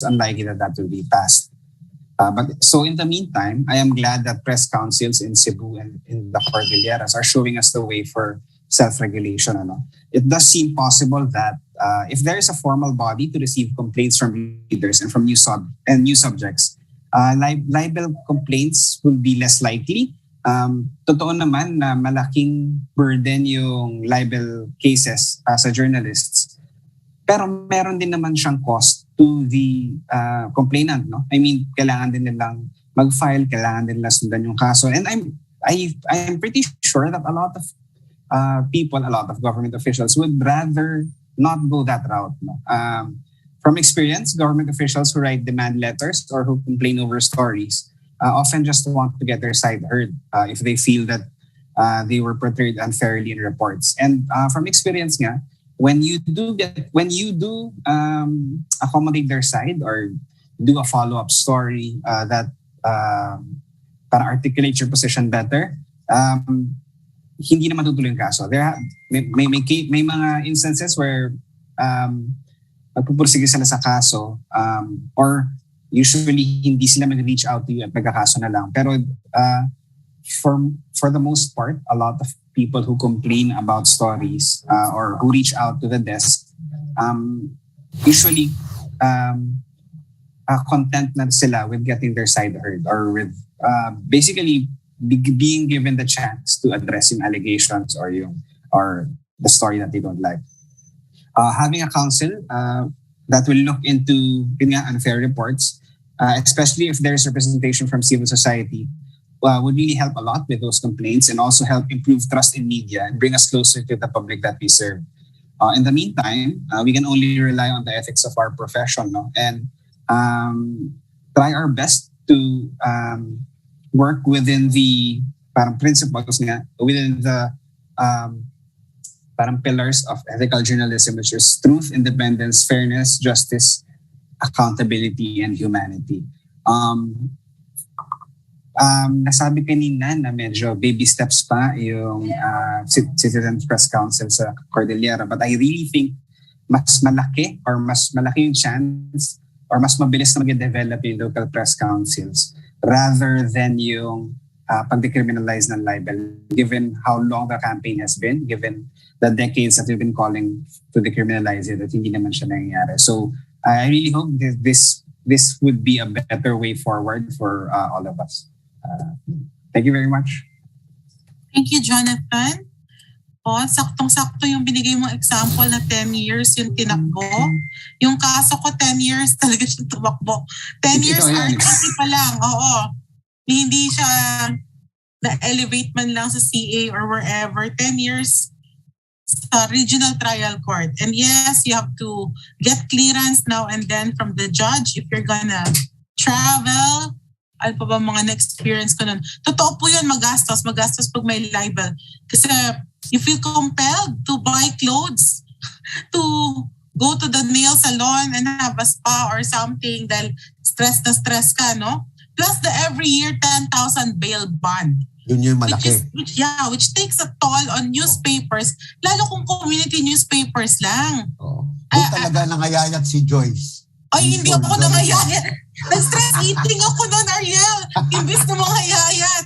unlikely that that will be passed. But so in the meantime, I am glad that press councils in Cebu and in the Cordilleras are showing us the way for self-regulation. It does seem possible that if there is a formal body to receive complaints from readers and from news subjects, libel complaints will be less likely. Totoo naman na malaking burden yung libel cases sa journalists. Pero meron din naman siyang cost to the complainant, no? I mean, kailangan din nilang mag-file, kailangan din nila sundan yung kaso. And I'm pretty sure that a lot of people, a lot of government officials would rather not go that route. No? From experience, government officials who write demand letters or who complain over stories often just want to get their side heard if they feel that they were portrayed unfairly in reports. And from experience nga, when you do accommodate their side or do a follow-up story that para articulate your position better, hindi na matutuloy yung kaso. May mga instances where magpupursige sila sa kaso or usually hindi sila mag-reach out to you at magkakaso na lang. Pero for the most part, a lot of people who complain about stories or who reach out to the desk usually content na sila with getting their side heard or with basically being given the chance to address yung allegations or the story that they don't like. Having a council that will look into unfair reports, especially if there's representation from civil society, would really help a lot with those complaints and also help improve trust in media and bring us closer to the public that we serve. In the meantime, we can only rely on the ethics of our profession, no? And try our best to work within the principles within the pillars of ethical journalism, which is truth, independence, fairness, justice, accountability, and humanity. Nasabi kanina na medyo baby steps pa yung Citizen Press Council sa Cordillera, but I really think mas malaki yung chance or mas mabilis na mag-develop yung local press councils rather than yung pag-decriminalize ng libel, given how long the campaign has been, given the decades that we've been calling to decriminalize it, at hindi naman siya nangyayari. So I really hope that this would be a better way forward for all of us. Thank you very much. Thank you, Jonathan. Saktong-sakto yung binigay mong example na 10 years yung tinakbo. Yung kaso ko, 10 years talaga siya tumakbo. 10 years RTC pa lang, oo. Hindi siya na-elevate man lang sa CA or wherever. 10 years sa regional trial court. And yes, you have to get clearance now and then from the judge if you're gonna travel. Ano pa ba mga na-experience ko nun? Totoo po yun, magastos pag may libel. Kasi you feel compelled to buy clothes, to go to the nail salon and have a spa or something dahil stress na stress ka, no? Plus the every year 10,000 bail bond. Yun yung malaki. Which takes a toll on newspapers, lalo kung community newspapers lang. Oh. Kung talaga nangayayat si Joyce. Ay, hindi ako nangayayat. Nag-stress eating ako noon, Ariel. Imbis na mangayayat.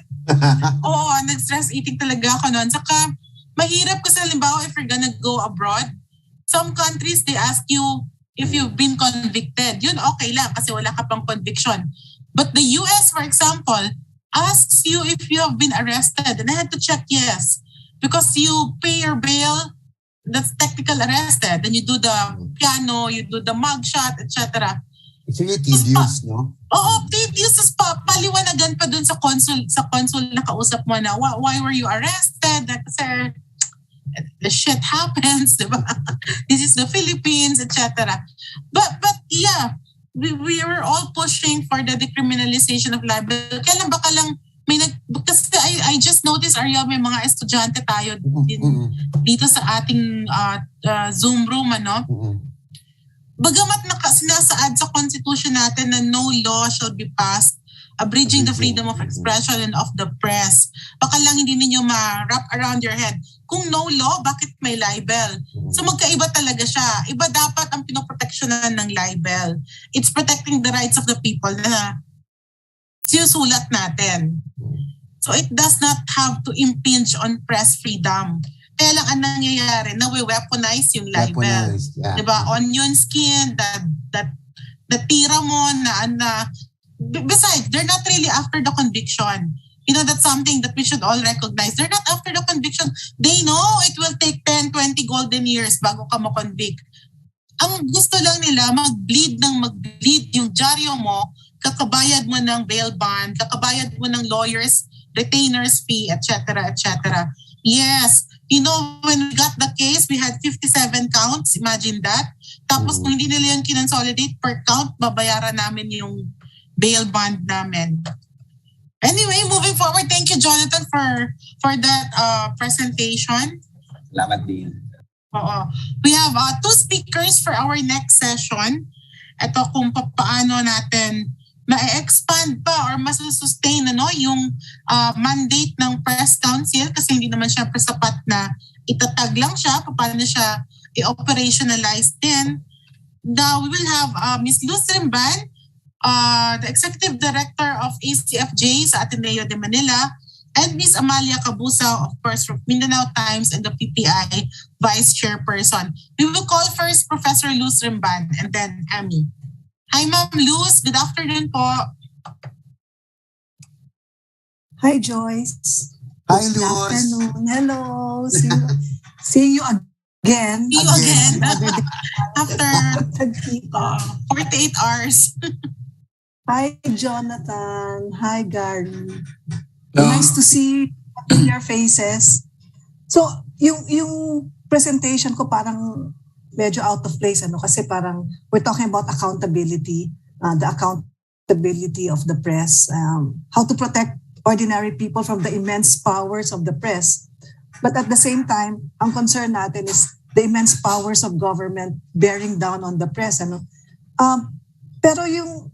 Oo, nag-stress eating talaga ako noon. Saka, mahirap kasi halimbawa if you're gonna go abroad, some countries, they ask you if you've been convicted. Yun, okay lang kasi wala ka pang conviction. But the US, for example, asks you if you have been arrested. And I had to check yes. Because you pay your bail, that's technical arrested. Then you do the piano, you do the mugshot, etc. It's really tedious, no? Oo, tedious. Paliwanagan pa dun sa consul na kausap mo na, why were you arrested? Kasi the shit happens, di ba? This is the Philippines, etc. But yeah, we were all pushing for the decriminalization of libel. Kailan ba ka lang kasi I just noticed, Ariel, may mga estudyante tayo dito sa ating Zoom room, ano? Bagamat sinasaad sa Constitution natin na no law shall be passed abridging the freedom of expression and of the press. Baka lang hindi ninyo ma-wrap around your head. kung no law, bakit may libel? So magkaiba talaga siya. Iba dapat ang pinoproteksyonan ng libel. It's protecting the rights of the people na sinusulat natin. So it does not have to impinge on press freedom. Kaya lang ang nangyayari, na-weaponize yung libel. Yeah. Diba? Onion skin, that tira mo na besides, they're not really after the conviction. You know, that's something that we should all recognize. They're not after the conviction. They know it will take 10, 20 golden years bago ka mo-convict. Ang gusto lang nila, mag-bleed yung dyaryo mo, kakabayad mo ng bail bond, kakabayad mo ng lawyers, retainers fee, etc., etc. Yes, you know, when we got the case, we had 57 counts. Imagine that. Tapos kung hindi nila yung kinonsolidate per count, babayaran namin yung bail bond namin. Anyway, moving forward, thank you, Jonathan, for that presentation. Salamat din. Oo. We have 2 speakers for our next session. Ito kung paano natin ma-expand pa or mas-sustain yung mandate ng Press Council kasi hindi naman syempre sapat na itatag lang siya, paano siya i-operationalize din. Now, we will have Ms. Luz Rimban, the Executive Director of ACFJ sa Ateneo de Manila, and Ms. Amalia Cabusa, of course, from Mindanao Times and the PPI Vice Chairperson. We will call first Professor Luz Rimban and then Amy. Hi, Ma'am Luz. Good afternoon po. Hi, Joyce. Hi, Good Luz. afternoon. Hello. See you again. See you again. After 48 hours. Hi, Jonathan. Hi, Gary. Hello. Nice to see your faces. So, yung presentation ko parang medyo out of place kasi parang we're talking about accountability, the accountability of the press, how to protect ordinary people from the immense powers of the press. But at the same time, ang concern natin is the immense powers of government bearing down on the press. Pero yung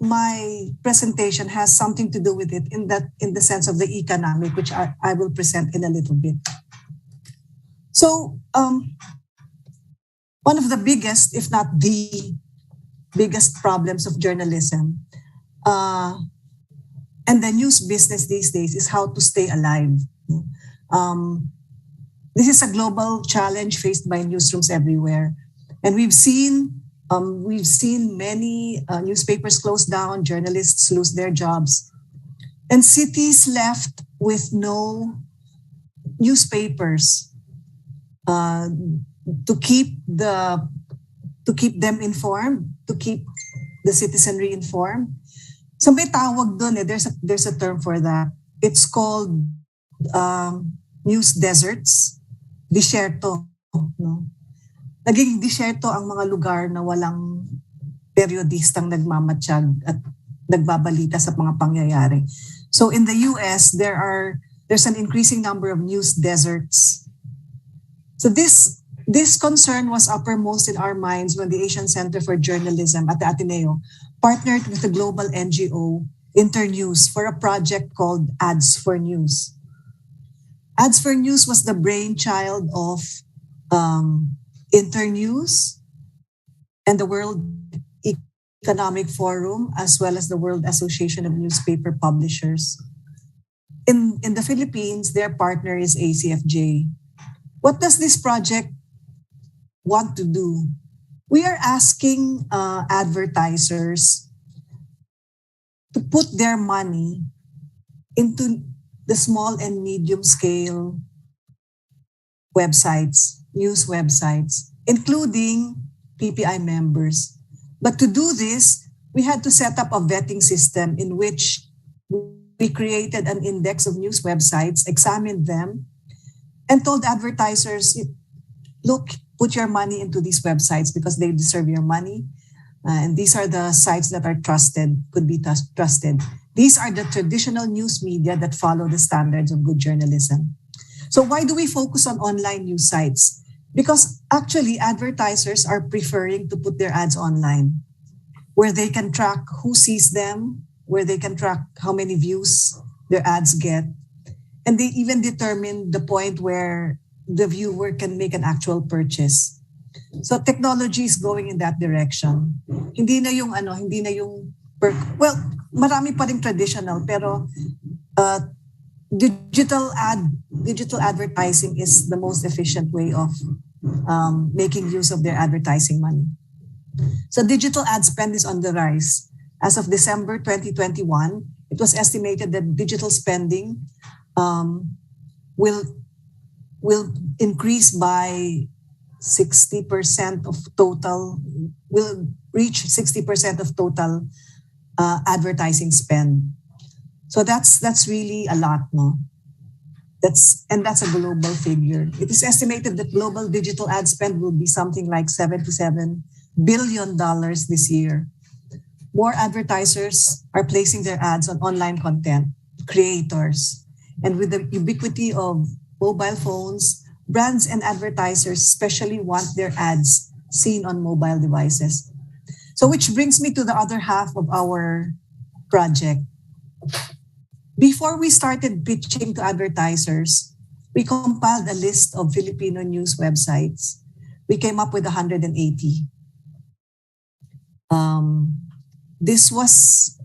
my presentation has something to do with it in the sense of the economic, which I will present in a little bit. So one of the biggest, if not the biggest problems of journalism and the news business these days is how to stay alive. This is a global challenge faced by newsrooms everywhere. And we've seen many newspapers close down, journalists lose their jobs, and cities left with no newspapers to keep them informed, to keep the citizenry informed. So may tawag dun there's a term for that. It's called news deserts, disyerto, no? Naging disyerto ang mga lugar na walang periodistang nagmamatsyag at nagbabalita sa mga pangyayari. So in the US, there's an increasing number of news deserts. So this concern was uppermost in our minds when the Asian Center for Journalism at the Ateneo partnered with the global NGO Internews for a project called Ads for News. Ads for News was the brainchild of Internews and the World Economic Forum, as well as the World Association of Newspaper Publishers. In the Philippines, their partner is ACFJ. What does this project want to do? We are asking advertisers to put their money into the small and medium scale websites, news websites, including PPI members. But to do this, we had to set up a vetting system in which we created an index of news websites, examined them, and told advertisers, look, put your money into these websites because they deserve your money. And these are the sites that are trusted, could be trusted. These are the traditional news media that follow the standards of good journalism. So why do we focus on online news sites? Because actually advertisers are preferring to put their ads online, where they can track who sees them, where they can track how many views their ads get. And they even determine the point where the viewer can make an actual purchase. So technology is going in that direction. Hindi na yung well, marami pa ring traditional, pero uh, digital advertising is the most efficient way of making use of their advertising money. So digital ad spend is on the rise. As of December 2021, it was estimated that digital spending will increase by 60% of total, will reach 60% of total advertising spend. So that's really a lot, no? That's a global figure. It is estimated that global digital ad spend will be something like $77 billion this year. More advertisers are placing their ads on online content creators. And with the ubiquity of mobile phones, brands and advertisers especially want their ads seen on mobile devices. So which brings me to the other half of our project. Before we started pitching to advertisers, we compiled a list of Filipino news websites. We came up with 180. This was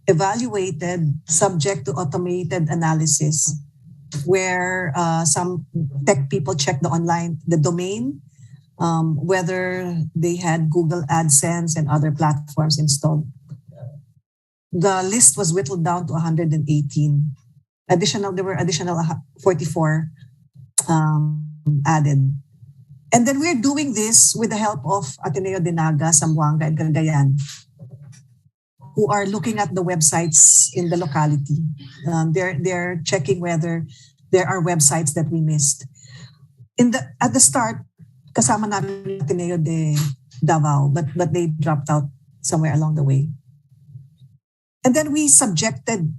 evaluated subject to automated analysis, where some tech people checked the domain, whether they had Google AdSense and other platforms installed. The list was whittled down to 118. There were additional 44 added. And then we're doing this with the help of Ateneo de Naga, Zamboanga, and Cagayan, who are looking at the websites in the locality. They're checking whether there are websites that we missed. At the start, kasama namin Ateneo de Davao, but they dropped out somewhere along the way. And then we subjected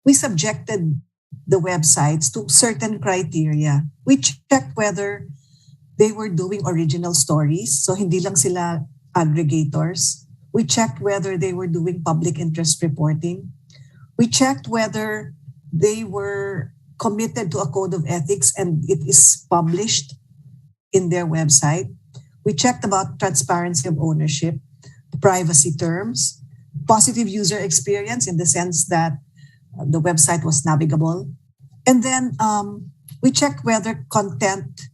the websites to certain criteria. We checked whether they were doing original stories, so hindi lang sila aggregators. We checked whether they were doing public interest reporting. We checked whether they were committed to a code of ethics and it is published in their website. We checked about transparency of ownership, privacy terms, positive user experience in the sense that the website was navigable. And then we checked whether content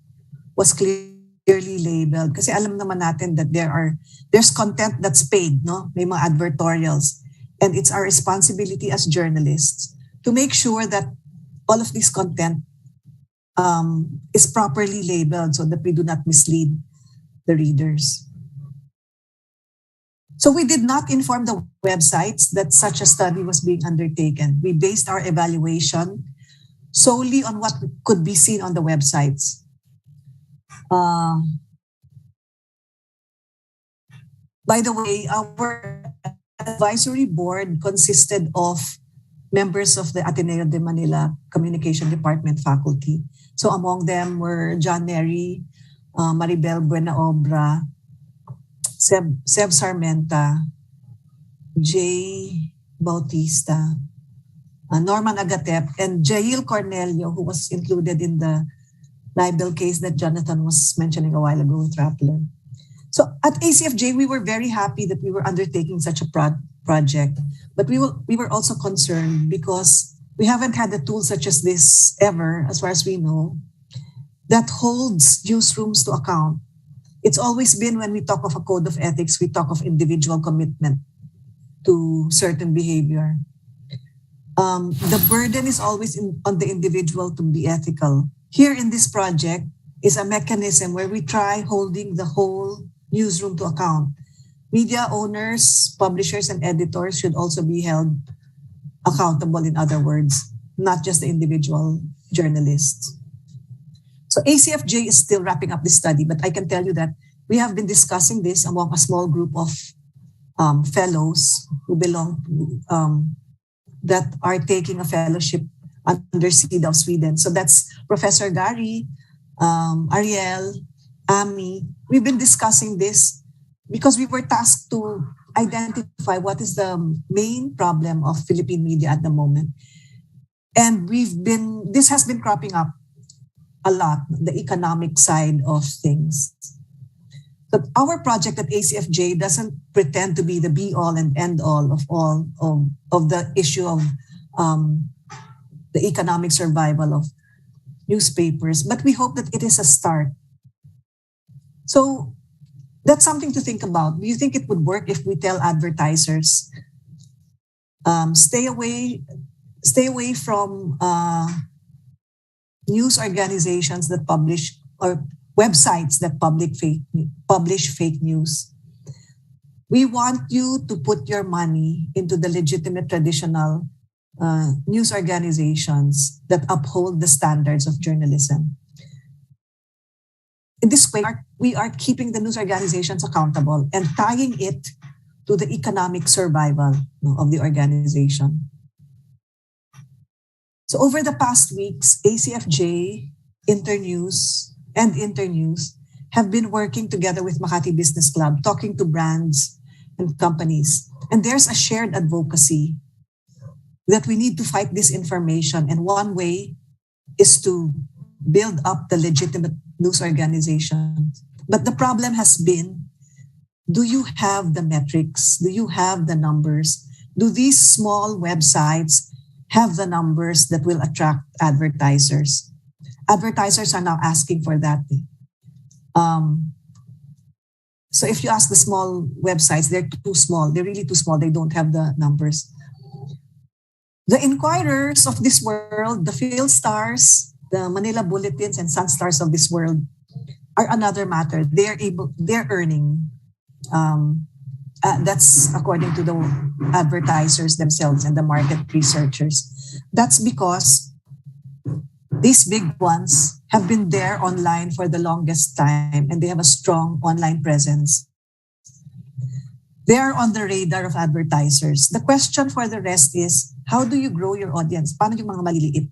was clearly labeled. Kasi alam naman natin that there's content that's paid, no? May mga advertorials. And it's our responsibility as journalists to make sure that all of this content is properly labeled so that we do not mislead the readers. So we did not inform the websites that such a study was being undertaken. We based our evaluation solely on what could be seen on the websites. By the way, our advisory board consisted of members of the Ateneo de Manila Communication Department faculty. So among them were John Neri, Maribel Buenaobra, Seb Sarmenta, Jay Bautista, Norman Agatep, and Jail Cornelio, who was included in the libel case that Jonathan was mentioning a while ago with Rappler. So at ACFJ, we were very happy that we were undertaking such a project, but we were also concerned because we haven't had a tool such as this ever, as far as we know, that holds newsrooms to account. It's always been when we talk of a code of ethics, we talk of individual commitment to certain behavior. The burden is always on the individual to be ethical. Here in this project is a mechanism where we try holding the whole newsroom to account. Media owners, publishers, and editors should also be held accountable, in other words, not just the individual journalists. So ACFJ is still wrapping up this study, but I can tell you that we have been discussing this among a small group of fellows who belong to, that are taking a fellowship under Seidel, Sweden. So that's Professor Gary, Ariel, Ami. We've been discussing this because we were tasked to identify what is the main problem of Philippine media at the moment. And this has been cropping up a lot, the economic side of things. But our project at ACFJ doesn't pretend to be the be all and end all of the issue of the economic survival of newspapers, but we hope that it is a start. So that's something to think about. Do you think it would work if we tell advertisers, stay away from news organizations that publish, or websites that publish fake news? We want you to put your money into the legitimate traditional news organizations that uphold the standards of journalism. In this way, we are keeping the news organizations accountable and tying it to the economic survival of the organization. So over the past weeks, ACFJ, Internews, and Internews have been working together with Makati Business Club, talking to brands and companies. And there's a shared advocacy that we need to fight disinformation. And one way is to build up the legitimate news organizations. But the problem has been, do you have the metrics? Do you have the numbers? Do these small websites have the numbers that will attract advertisers? Advertisers are now asking for that. So if you ask the small websites, they're too small. They're really too small. They don't have the numbers. The Inquirers of this world, the PhilStars, the Manila Bulletins and Sunstars of this world are another matter. They're earning. That's according to the advertisers themselves and the market researchers. That's because these big ones have been there online for the longest time and they have a strong online presence. They are on the radar of advertisers. The question for the rest is, how do you grow your audience? Paano yung mga maliliit?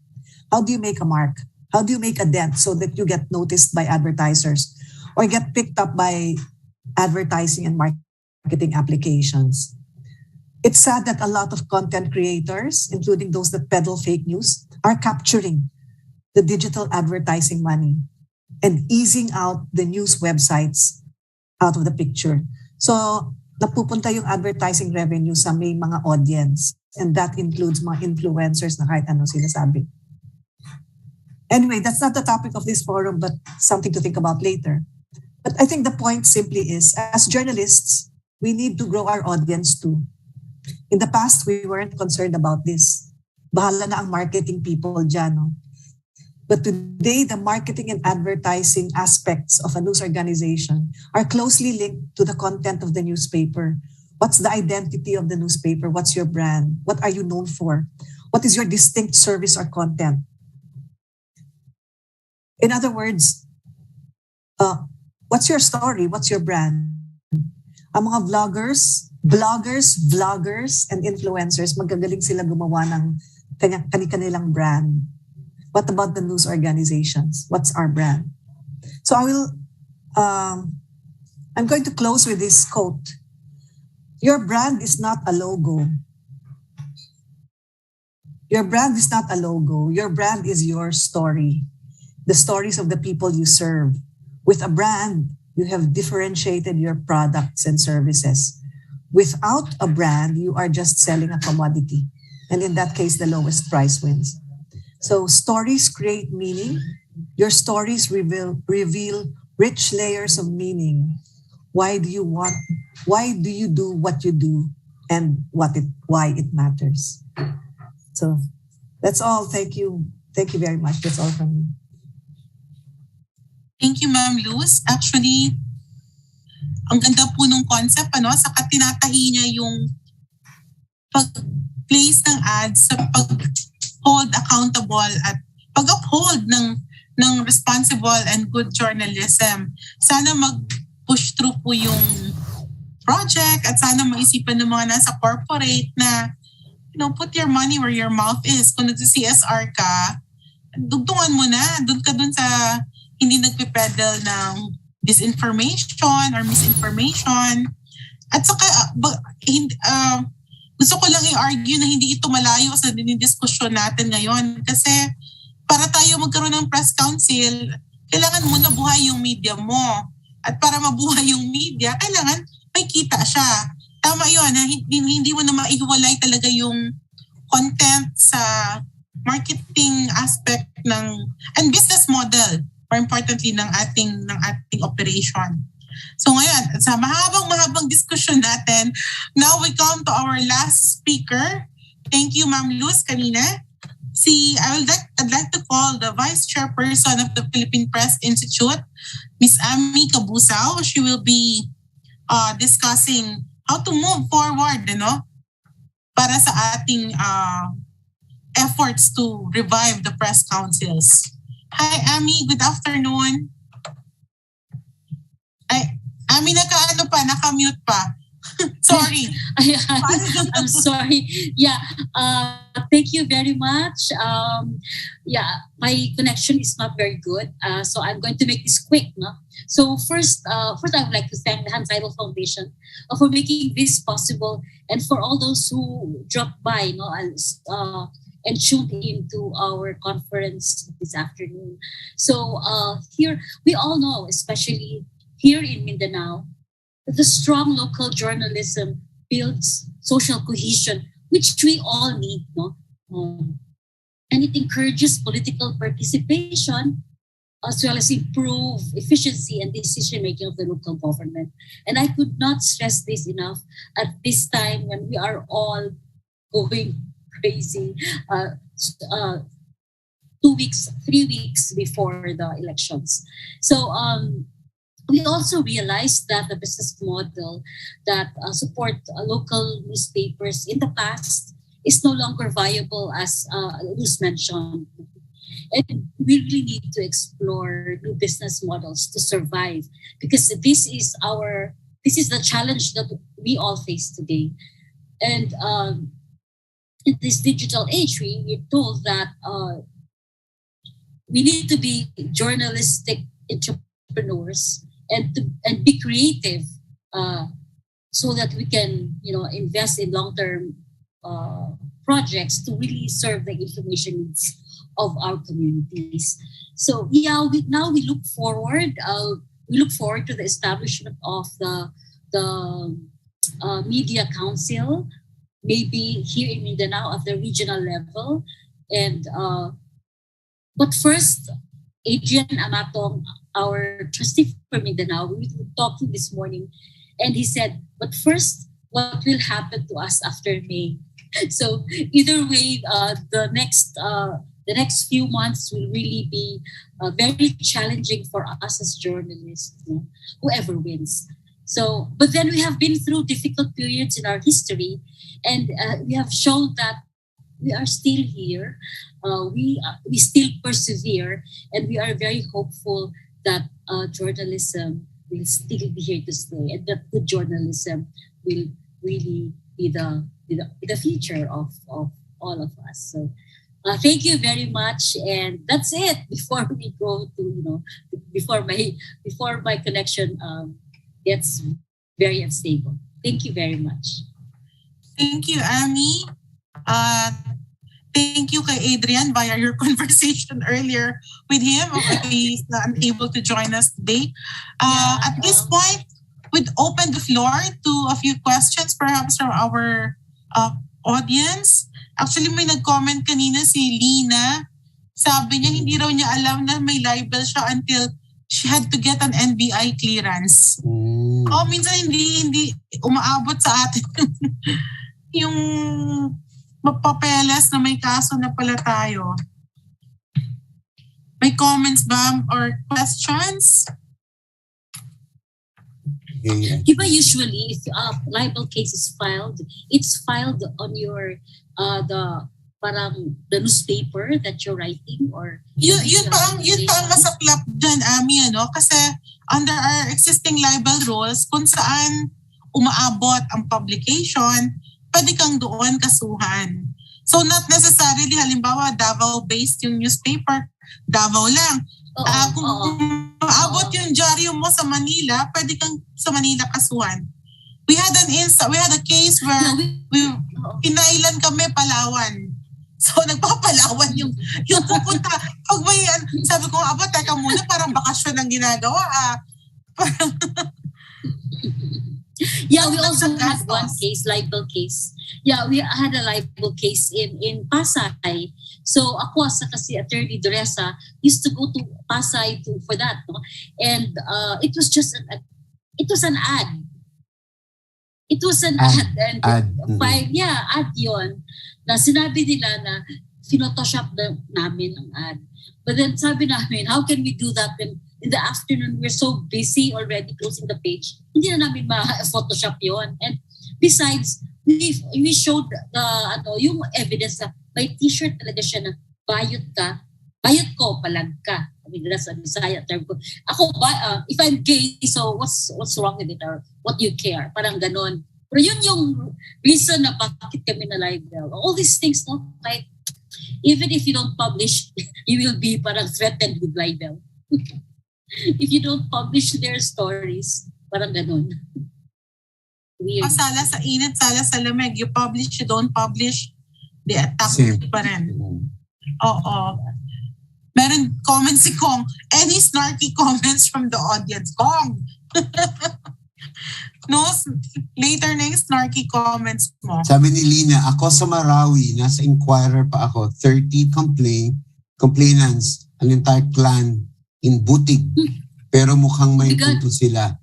How do you make a mark? How do you make a dent so that you get noticed by advertisers or get picked up by advertising and marketing applications? It's sad that a lot of content creators, including those that peddle fake news, are capturing the digital advertising money and easing out the news websites out of the picture. So napupunta yung advertising revenue sa may mga audience, and that includes mga influencers na kahit ano sinasabi. Anyway, that's not the topic of this forum, but something to think about later. But I think the point simply is, as journalists, we need to grow our audience too. In the past, we weren't concerned about this. Bahala na ang marketing people dyan. No? But today, the marketing and advertising aspects of a news organization are closely linked to the content of the newspaper. What's the identity of the newspaper? What's your brand? What are you known for? What is your distinct service or content? In other words, what's your story? What's your brand? Ang mga vloggers, and influencers, magagaling sila gumawa ng kanilang brand. What about the news organizations? What's our brand? So I'm going to close with this quote. Your brand is not a logo. Your brand is not a logo. Your brand is your story. The stories of the people you serve. With a brand, you have differentiated your products and services. Without a brand, you are just selling a commodity. And in that case, the lowest price wins. So stories create meaning. Your stories reveal rich layers of meaning. Why do you do what you do and why it matters? So that's all. Thank you. Thank you very much. That's all from me. Thank you, Ma'am Luz. Actually, ang ganda po nung concept, saka tinatahi niya yung pag-place ng ads sa pag-hold accountable at pag-uphold ng responsible and good journalism. Sana mag-push through po yung project at sana maisipan ng mga nasa corporate na, put your money where your mouth is. Kung nag-CSR ka, dugtungan mo na. Doon ka dun sa hindi nagpe-peddle ng disinformation or misinformation. At saka, gusto ko lang i-argue na hindi ito malayo sa dinidiskusyon natin ngayon. Kasi para tayo magkaroon ng press council, kailangan mo na buhay yung media mo. At para mabuhay yung media, kailangan may kita siya. Tama yun, hindi mo na maihiwalay talaga yung content sa marketing aspect and business model, more importantly, ng ating operation. So ngayon, sa mahabang discussion natin, now we come to our last speaker. Thank you, Ma'am Luz, kanina. I'd like to call the Vice Chairperson of the Philippine Press Institute, Ms. Ami Cabusao. She will be discussing how to move forward, para sa ating efforts to revive the press councils. Hi, Ami. Good afternoon. Ami, naka-mute pa. Sorry. I'm sorry. Yeah. Thank you very much. My connection is not very good. So I'm going to make this quick. No? So first, I would like to thank the Seidel Foundation for making this possible, and for all those who dropped by, and tuned into our conference this afternoon. So here, we all know, especially here in Mindanao, the strong local journalism builds social cohesion, which we all need, and it encourages political participation as well as improve efficiency and decision making of the local government. And I could not stress this enough at this time when we are all going crazy. 3 weeks before the elections. So we also realized that the business model that support local newspapers in the past is no longer viable, as Luz mentioned. And we really need to explore new business models to survive, because this is the challenge that we all face today. And in this digital age, we're told that we need to be journalistic entrepreneurs and be creative, so that we can invest in long-term projects to really serve the information needs of our communities. So we look forward. We look forward to the establishment of the media council, maybe here in Mindanao at the regional level, and but first, Adrian Amatong, our trustee for Mindanao, we were talking this morning, and he said, but first, what will happen to us after May? So either way, the next few months will really be very challenging for us as journalists, whoever wins. So, but then we have been through difficult periods in our history, and we have shown that we are still here. We still persevere, and we are very hopeful that journalism will still be here to stay, and that good journalism will really be the future of all of us. So thank you very much, and that's it. Before we go to before my connection gets very unstable. Thank you very much. Thank you, Ami. Thank you kay Adrian via your conversation earlier with him. He's unable to join us today. At this point, we'd open the floor to a few questions perhaps from our audience. Actually, may nag-comment kanina si Lina. Sabi niya, hindi raw niya alam na may libel siya until she had to get an NBI clearance. Minsan hindi umaabot sa atin yung mapapeles na may kaso na pala tayo. May comments ba or questions? Diba usually if a libel case is filed, it's filed on your the newspaper that you're writing, or yun pa ang masaklap dyan, Ami, kasi under our existing libel rules, kung saan umaabot ang publication, pwede kang doon kasuhan. So not necessarily, halimbawa, Davao-based yung newspaper, Davao lang. Kung umaabot yung dyaryo mo sa Manila, pwede kang sa Manila kasuhan. We had a case where pinailan kami, Palawan. So, nagpapalawan yung pupunta. Pag may, sabi ko, aba, teka muna, parang bakasyon ang ginagawa. Parang, yeah, we also had one case, libel case. Yeah, we had a libel case in Pasay. So ako kasi Attorney Duresa used to go to Pasay for that, no? And it was just ad. It was an ad, and ad. ad yun na sinabi nila na photoshop namin ang ad. But then sabi namin, how can we do that when in the afternoon we're so busy already closing the page? Hindi na namin ma-photoshop yon. And besides, we showed yung evidence na may t-shirt talaga siya na bayot ko, palag ka. I mean, that's a Bisaya term ko. Ako, if I'm gay, so what's wrong with it? Or what do you care? Parang ganon. Pero yun yung reason na bakit kami na libel. All these things, no? Like, even if you don't publish, you will be parang threatened with libel. If you don't publish their stories, parang ganon. Weird. Sala sa init, sala sa lamig. You publish, you don't publish, they attack you pa rin. Oo. Meron comments si Kong. Any snarky comments from the audience? Kong! No, later na yung snarky comments mo. Sabi ni Lina, ako sa Marawi, nasa Inquirer pa ako, 30 complainants, an entire clan in Butig. Pero mukhang may punto sila.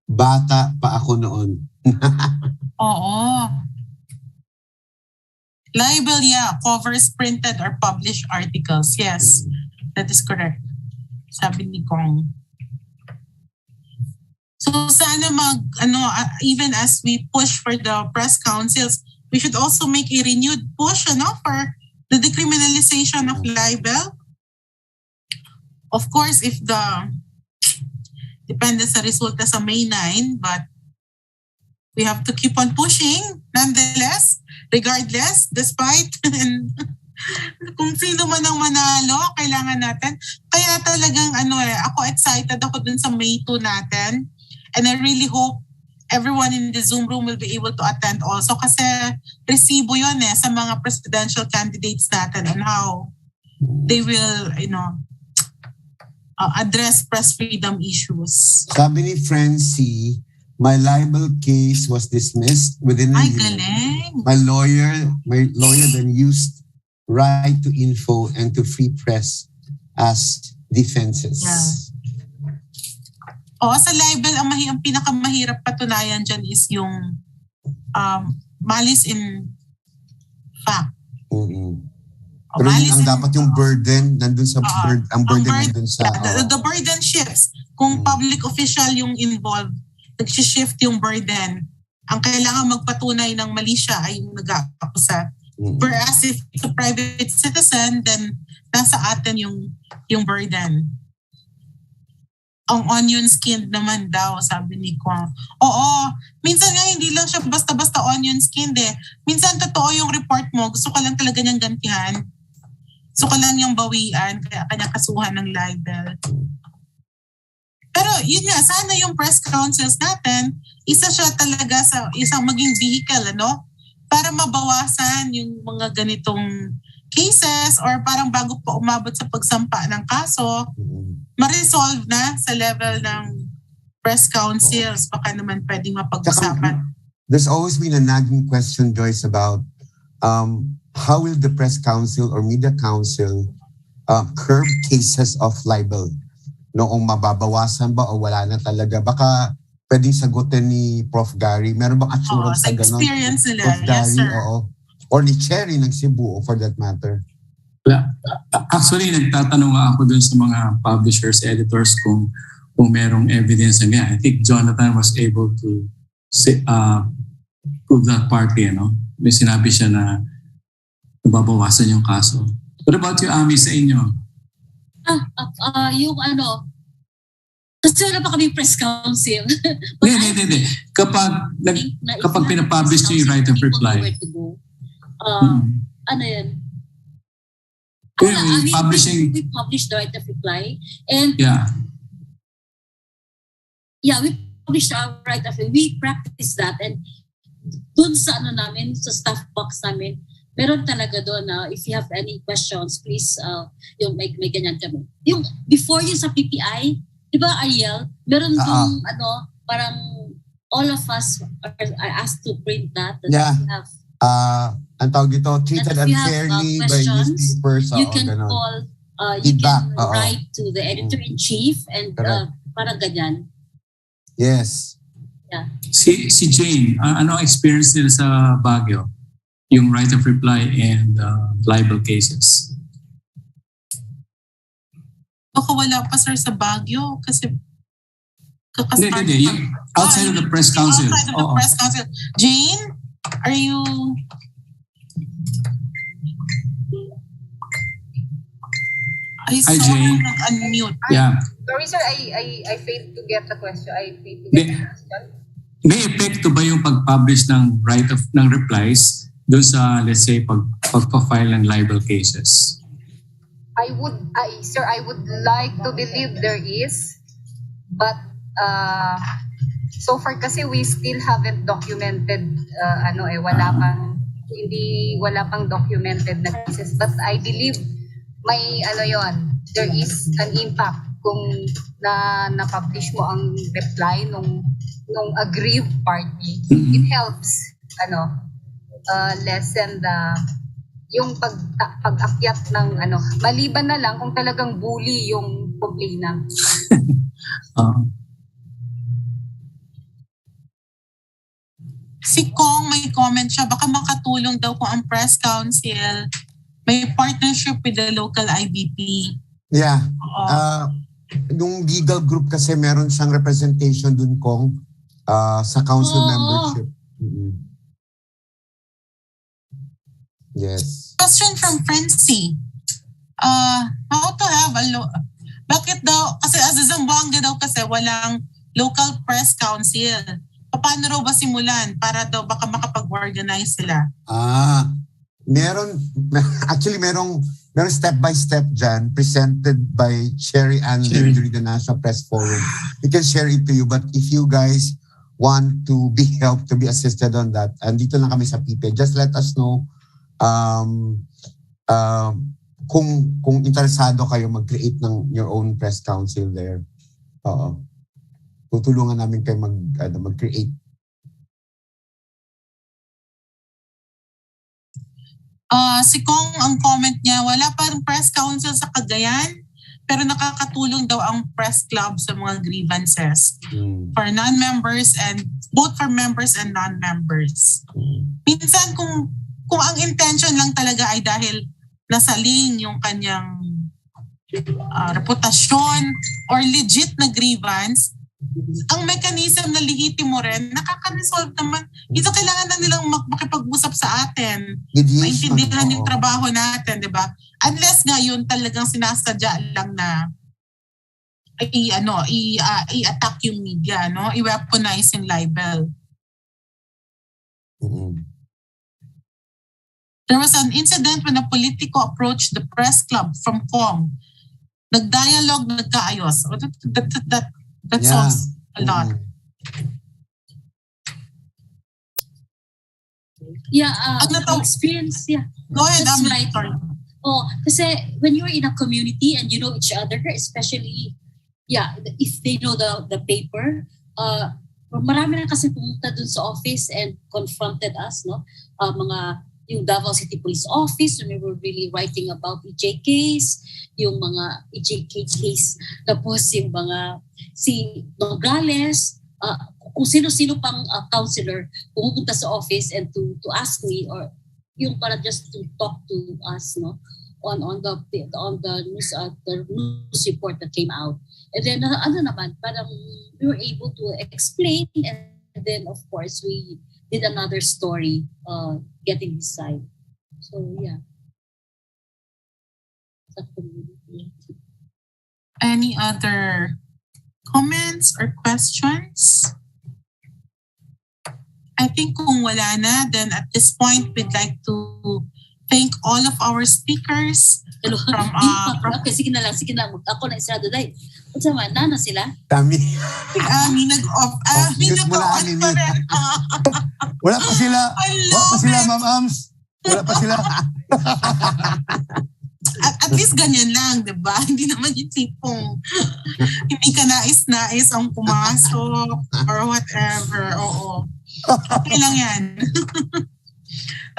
Bata pa ako noon. Oo. Libel, yeah. Covers printed or published articles. Yes, that is correct. Sabi ni Kong. So sana even as we push for the press councils, we should also make a renewed push, for the decriminalization of libel. Of course, if depende sa resulta sa May 9, but we have to keep on pushing nonetheless, regardless, despite kung sino man ang manalo, kailangan natin. Kaya talagang ako excited ako dun sa May 2 natin. And I really hope everyone in the Zoom room will be able to attend also kasi resibo yun sa mga presidential candidates natin and how they will, address press freedom issues. Sabi ni Francie, my libel case was dismissed within a year. Galing. My lawyer then used right to info and to free press as defenses. Yeah. Sa libel, ang pinakamahirap patunayan dyan is yung malice in fact. Mm-hmm. Pero yun ang dapat yung burden nandun sa ang burden nandun sa the burden shifts. Kung public official yung involved, nag-shift yung burden. Ang kailangan magpatunay ng mali siya ay yung nag-aakusa. Whereas if it's a private citizen, then nasa atin yung burden. Ang onion skinned naman daw, sabi ni Kwang. Oo, minsan nga hindi lang siya basta-basta onion skinned Minsan totoo yung report mo, gusto ka lang talaga niyang gantihan. Gusto ka lang niyang bawian, kaya kanya kasuhan ng libel. Pero yun nga, sana yung press councils natin, isa siya talaga sa isang maging vehicle, para mabawasan yung mga ganitong cases or parang bago pa umabot sa pagsampa ng kaso, ma-resolve na sa level ng press councils. Baka naman pwedeng mapag-usapan. There's always been a nagging question, Joyce, about how will the press council or media council curb cases of libel? Noong mababawasan ba o wala na talaga? Baka pwedeng sagutin ni Prof. Gary. Meron bang assurance sa ganon? Experience nila. Prof. Gary, yes, sir. oo. Or ni Cherry ng Cebu, for that matter. Actually, nagtatanong ako dun sa mga publishers, editors kung merong evidence na ganyan. I think Jonathan was able to prove that party, May sinabi siya na nababawasan yung kaso. What about you, Ami, sa inyo? Kasi wala pa kami press council. Hindi. Kapag pinapublish nyo yung right of reply. Ano yan? We publish the right of reply. And we publish our right of reply. We practice that. And dun sa namin, sa staff box namin, meron talaga doon na if you have any questions, please, yung may ganyan kami. Yung before yung sa PPI, di ba Ariel, meron doon parang all of us are asked to print that. Yeah. We have, ang tawag dito, treated unfairly by newspapers. You can ganun. call, Feedback, you can write to the editor-in-chief and parang ganyan. Yes. Yeah. Si Jane, ano ang experience nila sa Baguio? Yung right of reply and libel cases. Baka wala pa sir sa Baguio kasi Hindi. Yung outside of the press council. Outside of the press council. Jane, are you... Hi, Jane. Unmute. Yeah. Sorry sir, I failed to get the question. May epekto ba yung pag-publish ng ng replies doon sa, let's say, pagpa-file ng libel cases? I would like to believe there is, but so far kasi we still haven't documented wala pang documented na cases, but I believe may there is an impact kung na-publish mo ang reply nung aggrieved party. It helps lessen yung pag-akyat ng maliban na lang kung talagang bully yung complainant. Si Kong may comment siya, baka makatulong daw kung ang press council may partnership with the local IBP. Yeah. Yung legal group kasi meron siyang representation dun, Kong, sa council membership. Mm-hmm. Yes. Question from Francie. How to have bakit daw, kasi as a Zamboanga daw kasi walang local press council. Paano raw ba simulan para daw baka makapag-organize sila? Merong step-by-step dyan presented by Sherry Ann during the National Press Forum. We can share it to you, but if you guys want to be helped, to be assisted on that, andito lang kami sa PIPE, just let us know kung interesado kayo mag-create ng your own press council there. Tutulungan namin kayo mag-create. Si Kong, ang comment niya, wala pa rin press council sa Cagayan, pero nakakatulong daw ang press club sa mga grievances for non-members and both for members and non-members. Minsan kung ang intention lang talaga ay dahil nasaling yung kanyang reputasyon or legit na grievance, ang mechanism na lehitimo rin, nakaka-resolve naman. Ito kailangan na nilang makipag-usap sa atin. Maintindihan yung trabaho natin, di ba? Unless ngayon talagang sinasadya lang na i-attack yung media, no? I-weaponize yung libel. There was an incident when a politico approached the press club from Kong. Nag-dialogue, nagkaayos. That solves a lot. Yeah, experience, yeah. Go ahead, right. Kasi when you're in a community and you know each other, especially, if they know the paper, marami na kasi pumunta dun sa office and confronted us, no? Yung Davao City Police Office, when we were really writing about EJ case, yung mga EJK case, tapos yung mga si Nogales, kung sino-sino pang counselor pumupunta sa office and to ask me or yung para just to talk to us, no, on the news report that came out. And then parang we were able to explain, and then of course we did another story getting this side. So yeah. Any other comments or questions? I think kung wala na, then at this point, we'd like to thank all of our speakers Hello. From, Okay, sige na lang. Ako na isarado dahil. At sama, nana sila? Dami. nag-off. Mute mo na, Ani, mute. Wala pa sila. I Wala pa love sila, it. Ma'am Ams. Wala pa sila. At least ganyan lang, di ba? Hindi naman yung tipong hindi ka nais-nais ang pumasok or whatever. Oo. Okay lang yan.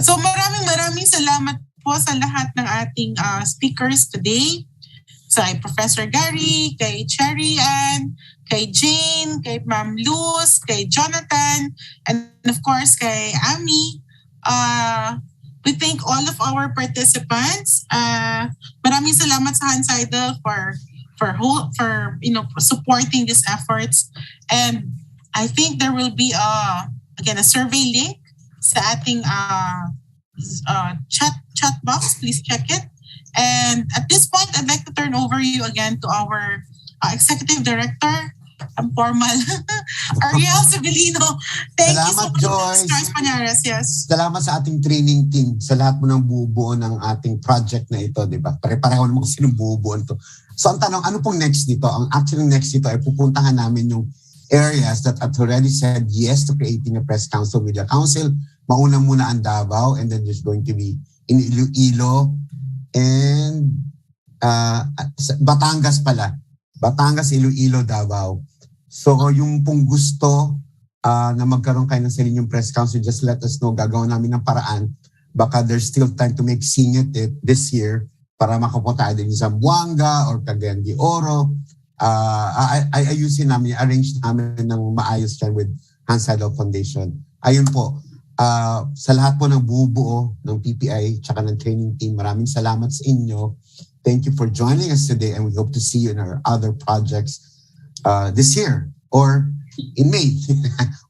So maraming salamat po sa lahat ng ating speakers today. So kay Professor Gary, kay Cherry Ann, kay Jane, kay Ma'am Luz, kay Jonathan, and of course kay Ami. We thank all of our participants. Maraming salamat sa Seidel for supporting these efforts. And I think there will be a survey link sa ating chat box. Please check it. And at this point, I'd like to turn over you again to our Executive Director, ang formal, Ariel Sibilino. Thank you so much, Joyce. Stars Panares. Yes. Salamat sa ating training team, sa lahat mo ng bubuo ng ating project na ito, di ba? Pare-pareho naman kasi ng bubuo ito. So ang tanong, ano pong next dito? Ang actually next dito ay pupuntahan namin yung areas that have already said yes to creating a press council, media council. Mauna muna ang Davao, and then there's going to be in Iloilo and Batangas pala. Batangas, Iloilo, Davao. So yung pong gusto na magkaroon kayo ng sarili yung press council, just let us know. Gagawin namin ng paraan. Baka there's still time to make singit it this year para makapunta din sa Buanga or Cagayan de Oro. Ayusin namin, arrange namin ng maayos dyan with Seidel Foundation. Ayun po. Sa lahat po ng bubuo ng PPI tsaka ng training team, maraming salamat sa inyo. Thank you for joining us today, and we hope to see you in our other projects this year or in May.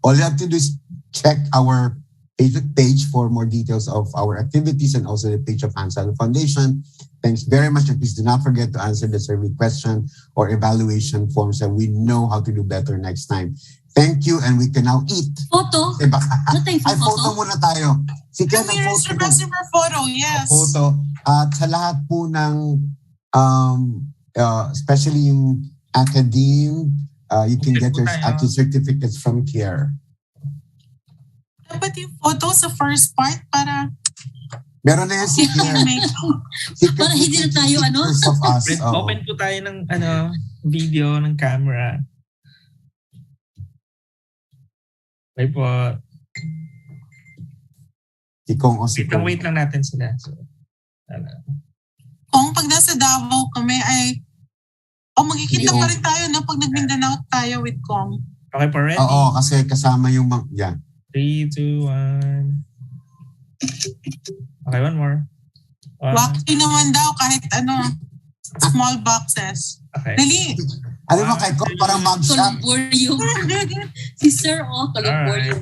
All you have to do is check our Facebook page for more details of our activities and also the page of Seidel Foundation. Thanks very much, and please do not forget to answer the survey question or evaluation forms, so we know how to do better next time. Thank you, and we can now eat. Photo? Diba? Ay, Photo muna tayo. Sige, Come here, Mr. Messenger photo, yes. Photo. At sa lahat po ng, especially yung academe, you can get your certificates from CARE. Dapat yung photo sa first part para Meron na yan si CARE. Para hindi na tayo, Of us. Open po tayo ng video ng camera. Ay po. Wait lang natin sila. So, kung pag nasa Davao kami ay magkikita pa rin tayo na pag nag-Mindanao tayo with Kong. Okay po, ready? Oo, kasi kasama yung 3, 2, 1. Okay, one more. Wacky naman daw kahit small boxes. Okay. Dali. Alam mo kay Kong, parang mugshot. Columburium. Si Sir Columburium.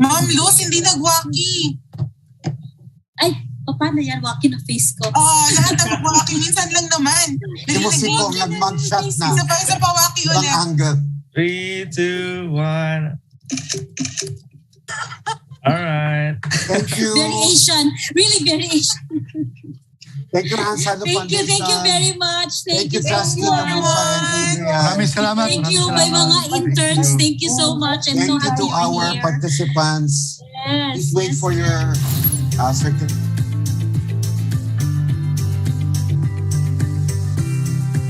Ma'am Luz, hindi nag-wacky. Ay, paano yan? Wacky na face ko. Lahat nag-wacky. Minsan lang naman. Di mo si Kong nag-mugshot na. Isa pa wacky ulit. Ibang angle. 3, 2, 1. Alright. Thank you. Very Asian. Really very Asian. Thank you, Seidel Foundation. Thank you very much. Thank you Justin, everyone. Maraming salamat. Thank you by mga interns. Thank you so much. I'm Thank so you happy to our you're here. participants. Yes. Please wait for your certificate.